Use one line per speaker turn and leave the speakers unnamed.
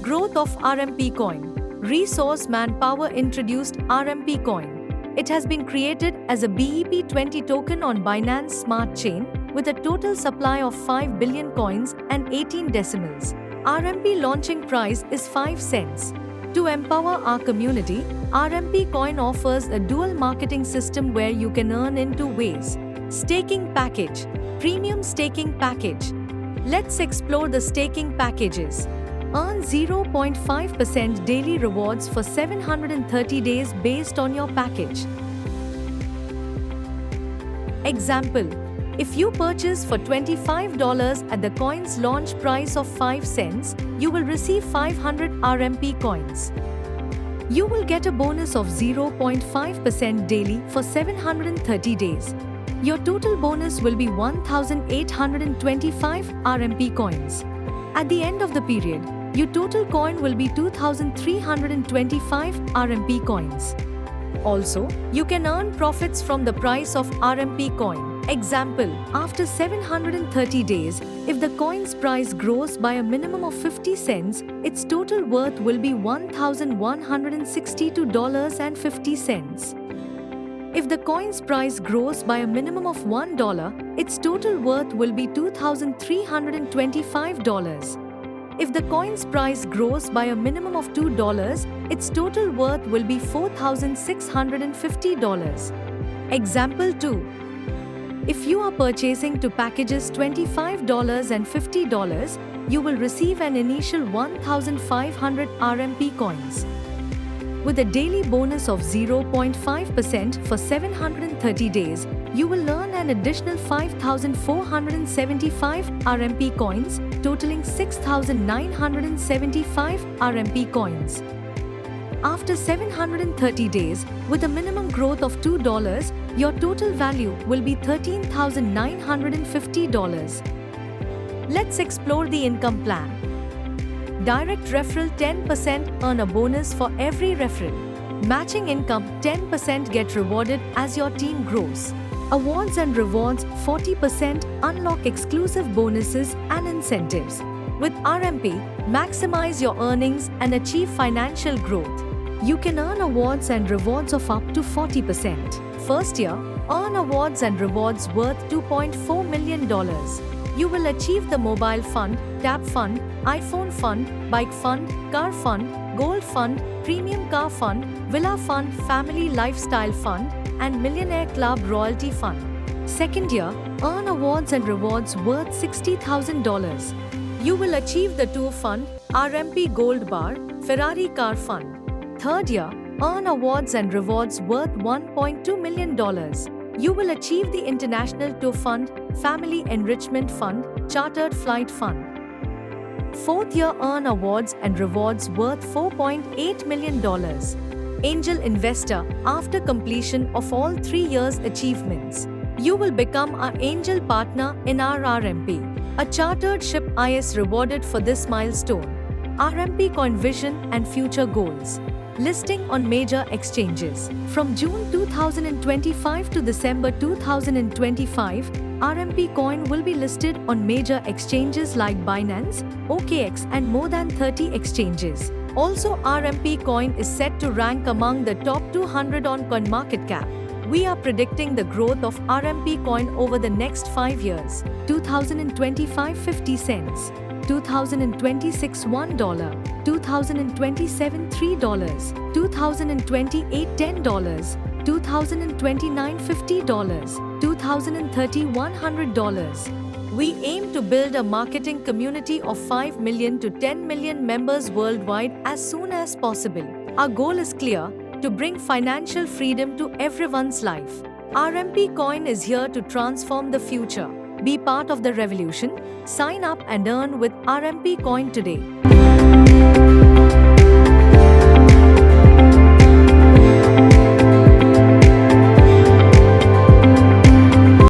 Growth of RMP coin. Resource Manpower introduced RMP coin. It has been created as a BEP20 token on Binance Smart Chain with a total supply of 5 billion coins and 18 decimals. RMP launching price is 5 cents. To empower our community, RMP coin offers a dual marketing system where you can earn in 2 ways. Staking package, premium staking package. Let's explore the staking packages. Earn 0.5% daily rewards for 730 days based on your package. Example: if you purchase for $25 at the coin's launch price of 5 cents, you will receive 500 RMP coins. You will get a bonus of 0.5% daily for 730 days. Your total bonus will be 1,825 RMP coins. At the end of the period, your total coin will be 2,325 RMP coins. Also, you can earn profits from the price of RMP coin. Example: after 730 days, if the coin's price grows by a minimum of 50 cents, its total worth will be $1,162.50. If the coin's price grows by a minimum of $1, its total worth will be $2,325. If the coin's price grows by a minimum of $2, its total worth will be $4,650. Example 2. If you are purchasing two packages $25 and $50, you will receive an initial 1,500 RMP coins. With a daily bonus of 0.5% for 730 days, you will earn an additional 5,475 RMP coins, totaling 6,975 RMP coins. After 730 days, with a minimum growth of $2, your total value will be $13,950. Let's explore the income plan. Direct referral 10% earn a bonus for every referral. Matching income 10% get rewarded as your team grows. Awards and rewards 40% unlock exclusive bonuses and incentives. With RMP, maximize your earnings and achieve financial growth. You can earn awards and rewards of up to 40%. First year, earn awards and rewards worth $2.4 million. You will achieve the Mobile Fund, Tap Fund, iPhone Fund, Bike Fund, Car Fund, Gold Fund, Premium Car Fund, Villa Fund, Family Lifestyle Fund, and Millionaire Club Royalty Fund. Second year, earn awards and rewards worth $60,000. You will achieve the Tour Fund, RMP Gold Bar, Ferrari Car Fund. Third year, earn awards and rewards worth $1.2 million. You will achieve the International Tour Fund, Family Enrichment Fund, Chartered Flight Fund. Fourth year, earn awards and rewards worth $4.8 million. Angel Investor. After completion of all 3 years' achievements, you will become our angel partner in our RMP. A chartered ship is rewarded for this milestone. RMP coin vision and future goals. Listing on major exchanges. From June 2025 to December 2025, RMP coin will be listed on major exchanges like Binance, OKX, and more than 30 exchanges. Also, RMP coin is set to rank among the top 200 on CoinMarketCap. We are predicting the growth of RMP coin over the next 5 years. 2025 50 cents. 2026 $1, 2027 $3, 2028 $10, 2029 $50, 2030 $100. We aim to build a marketing community of 5 million to 10 million members worldwide as soon as possible. Our goal is clear: to bring financial freedom to everyone's life. RMP coin is here to transform the future. Be part of the revolution. Sign up and earn with RMP coin today.